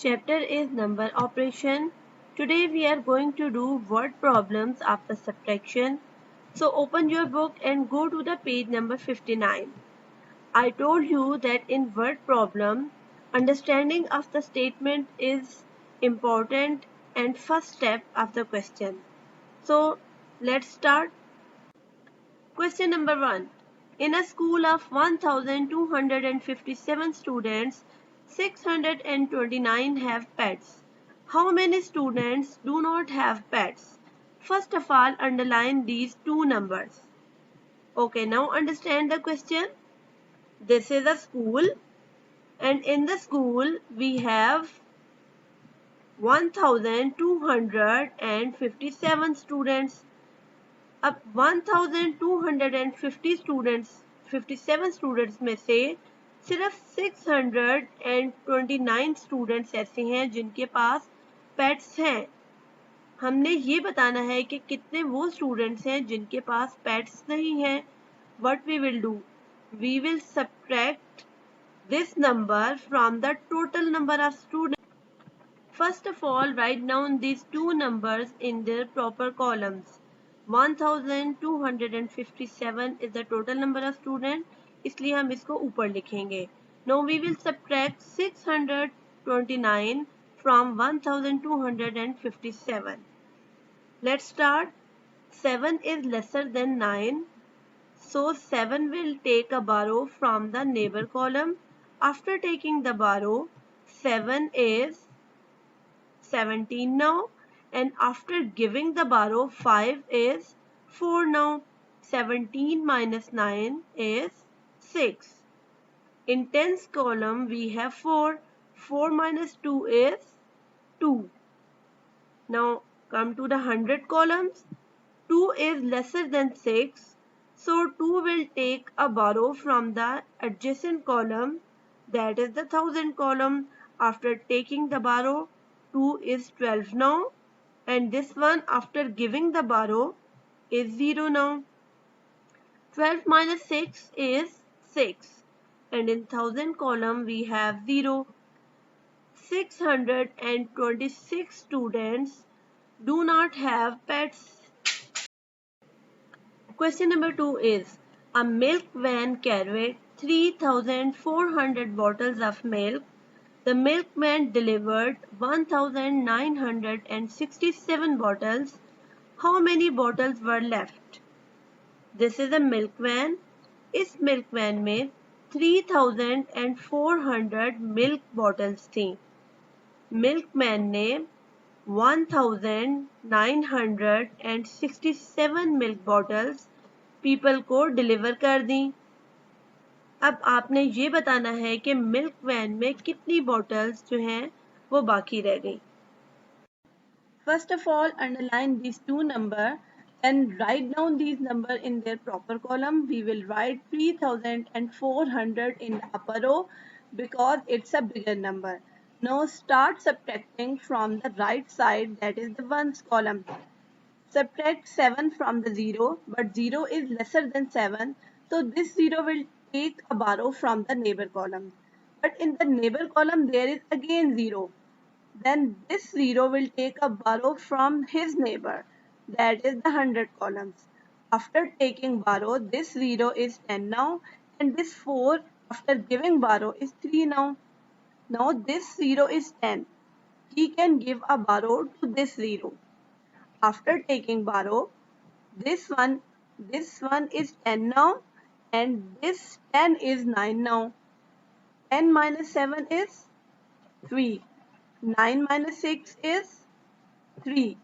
Chapter is number operation. Today we are going to do word problems after subtraction. So open your book and go to the page number 59. I told you that in word problem, understanding of the statement is important and first step of the question. So let's start. Question number 1. In a school of 1257 students, 629 have pets. How many students do not have pets? First of all, underline these two numbers. Okay, now understand the question. This is a school, and in the school we have 1257 students. अब 1250 students 57 students में से सिर्फ 629 students ऐसे हैं जिनके पास pets हैं. हमने ये बताना है कि कितने वो स्टूडेंट्स हैं जिनके पास पेट्स नहीं हैं. What we will do, we will subtract this number from the total number of students. First of all, write down these two numbers in their proper columns. 1257 is the total number of students, इसलिए हम इसको ऊपर लिखेंगे. Now we will subtract 629 from 1257. Let's start. 7 is lesser than 9. So 7 will take a borrow from the neighbor column. After taking the borrow, 7 is 17 now, and after giving the borrow, 5 is 4 now. 17 minus 9 is 6. In tens column we have 4. 4 minus 2 is 2. Now come to the hundred columns. 2 is lesser than 6. So 2 will take a borrow from the adjacent column, that is the thousand column. After taking the borrow, 2 is 12 now, and this one after giving the borrow is 0 now. 12 minus 6 is 6, and in thousand column we have 0. 626 students do not have pets. Question number 2 is, a milk van carried 3,400 bottles of milk. The milkman delivered 1,967 bottles. How many bottles were left? This is a milk van. इस milk van में 3,400 milk bottles थी. Milkman ने 1,967 milk bottles people को deliver कर दी. अब आपने ये बताना है कि मिल्क वैन में कितनी बॉटल्स जो हैं वो बाकी रह गई. First of all underline this two number and write down these number in their proper column. We will write 3,400 in the upper row because it's a bigger number. Now start subtracting from the right side, that is the ones column. Subtract 7 from the 0, but 0 is lesser than 7, so this 0 will take a borrow from the neighbor column. But in the neighbor column there is again 0. Then this 0 will take a borrow from his neighbor, that is the 100 columns. After taking borrow, this 0 is 10 now, and this 4 after giving borrow is 3 now. Now this 0 is 10. He can give a borrow to this 0. After taking borrow, this one is 10 now, and this 10 is 9 now. 10 minus 7 is 3. 9 minus 6 is 3.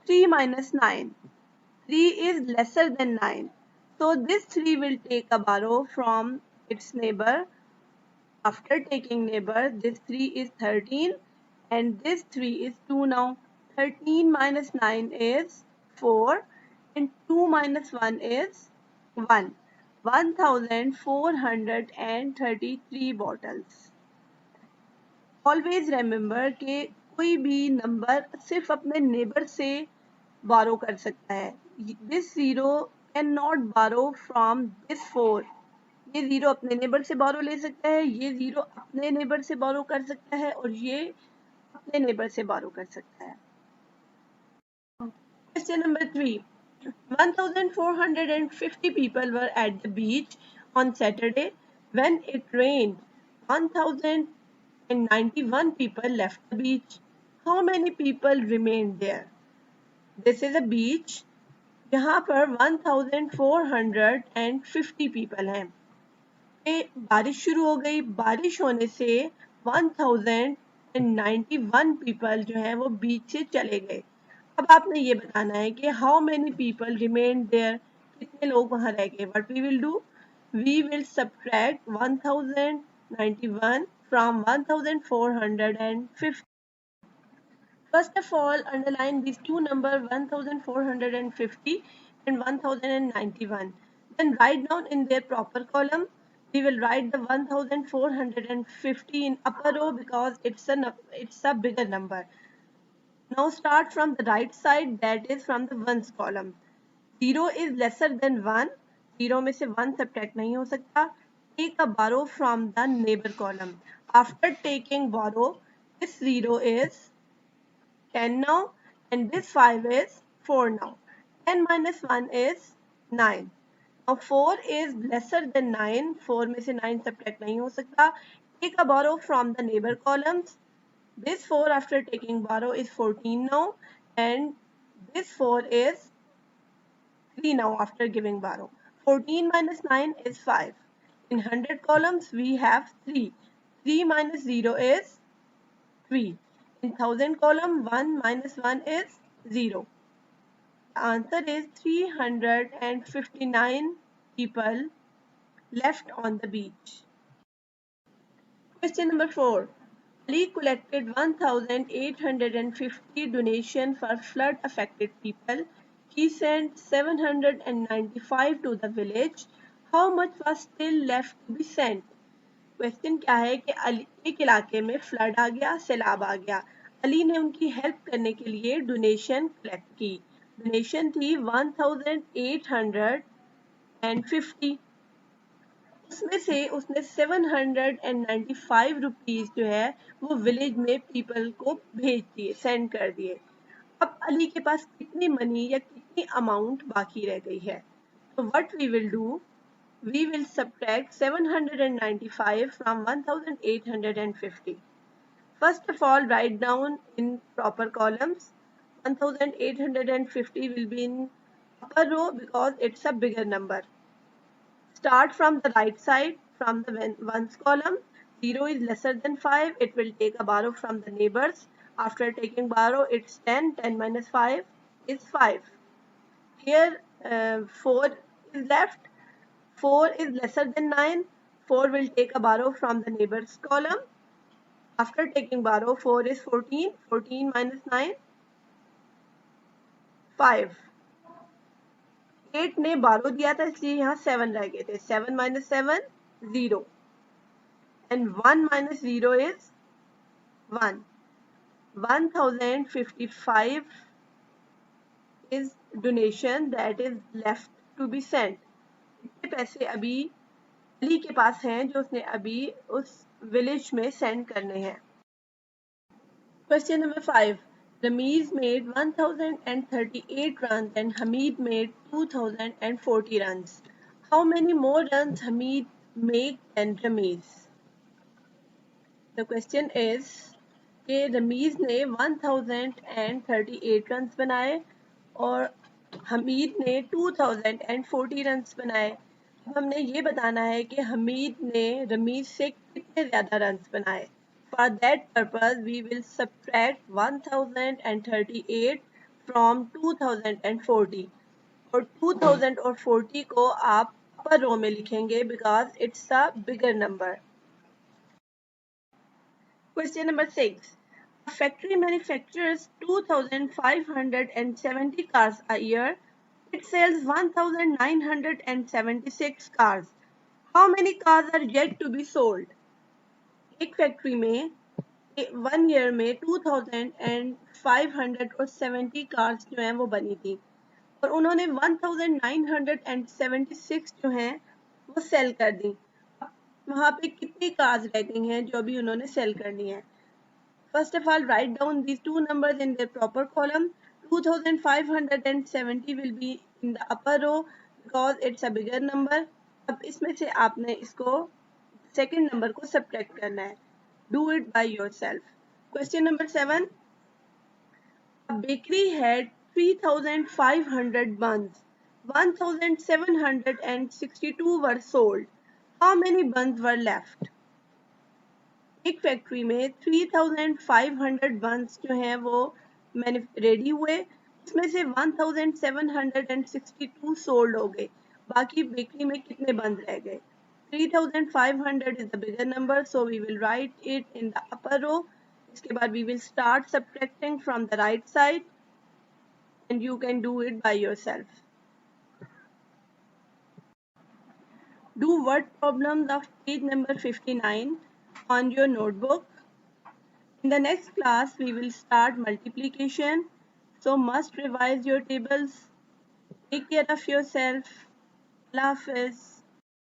3 minus 9. 3 is lesser than 9. So this 3 will take a borrow from its neighbor. After taking neighbor, this 3 is 13, and this 3 is 2 now. 13 minus 9 is 4, and 2 minus 1 is 1. 1,433 bottles. Always remember कि कोई भी number सिर्फ अपने neighbour से borrow कर सकता है. This 0 cannot borrow from this 4. ये जीरो अपने नेबर से बोरो ले सकता है, ये जीरो अपने नेबर से बोरो कर सकता है और ये अपने नेबर से बोरो कर सकता है। Question number 3. 1,450 people were at the beach on Saturday. When it rained, 1,091 people left the beach. How many people remained there? This is a beach. यहाँ पर 1,450 people हैं। बारिश शुरू हो गई, बारिश होने से 1091 पीपल जो है वो बीच से चले गए। अब आपने ये बताना है कि how many people remain there, कितने लोग वहां रह गए। What we will do, we will subtract 1091 from 1450। First of all, underline these two numbers 1450 and 1091. Then write down in their proper column. We will write the 1450 in upper row because it's a bigger number. Now start from the right side, that is from the ones column. 0 is lesser than 1. 0 में से 1 subtract नहीं हो सकता. Take a borrow from the neighbor column. After taking borrow, this 0 is 10 now and this 5 is 4 now. 10 minus 1 is 9. Now 4 is lesser than 9. 4 में से 9 subtract नहीं हो सकता. Take a borrow from the neighbor columns. This 4 after taking borrow is 14 now and this 4 is 3 now after giving borrow. 14 minus 9 is 5. In 100 columns we have 3. 3 minus 0 is 3. In 1000 column 1 minus 1 is 0. The answer is 359 people left on the beach. Question number 4. Ali collected 1,850 donation for flood affected people. He sent 795 to the village. How much was still left to be sent? Question क्या है कि अली एक इलाके में flood आ गया, सैलाब आ गया। अली ने उनकी हेल्प करने के लिए डोनेशन कलेक्ट की। डोनेशन थी 1,850। उसमें से उसने 795 रुपीज जो है वो विलेज में पीपल को भेज दिए, सेंड कर दिए। अब अली के पास कितनी मनी या कितनी अमाउंट बाकी रह गई है? तो what we will do, we will subtract 795 from 1850. First of all, write down in proper columns. 1850 will be in upper row because it's a bigger number. Start from the right side, from the ones column. 0 is lesser than 5. It will take a borrow from the neighbors. After taking borrow, it's 10. 10 minus 5 is 5. Here 4 is left. 4 is lesser than 9. 4 will take a borrow from the neighbors column. After taking borrow, 4 is 14. 14 minus 9, 5. 8 ने borrow दिया था इसलिए यहाँ 7 रह गए थे. 7 minus 7, 0. And 1 minus 0 is 1. 1055 is donation that is left to be sent. इतने पैसे अभी अली के पास हैं जो उसने अभी उस विलेज में सेंड करने हैं। Question number 5. Ramiz made 1038 runs and Hamid made 2040 runs. How many more runs Hamid made than Ramiz? The question is कि रमीज ने 1038 रन्स बनाए और हमीद ने 2040 रन्स बनाए। अब हमने ये बताना है कि हमीद ने रमीज से कितने ज़्यादा रन्स बनाए। For that purpose we will subtract 1038 from 2040 और 2040 को आप अपर रो में लिखेंगे because it's a bigger number. Question number 6. A factory manufactures 2,570 cars a year. It sells 1,976 cars. How many cars are yet to be sold? एक factory में 1 year में 2,570 cars जो हैं वो बनी थी और उन्होंने 1,976 जो हैं वो सेल कर दी। वहाँ पे कितनी कार्स रह गई हैं जो अभी उन्होंने सेल करनी है। First of all, write down these two numbers in their proper column. 2570 will be in the upper row because it's a bigger number. अब इसमें से आपने इसको second number को subtract करना है. Do it by yourself. Question number 7. A bakery had 3,500 buns. 1,762 were sold. How many buns were left? एक factory में 3,500 बंस जो हैं वो रेडी हुए, उसमें से 1,762 सोल्ड हो गए, बाकी बेकरी में कितने बंस रह गए? 3,500 is the bigger number, so we will write it in the upper row. इसके बाद we will start subtracting from the right side and you can do it by yourself. Do word problems of page number 59 on your notebook. In the next class, we will start multiplication. So must revise your tables. Take care of yourself. Allah Hafiz.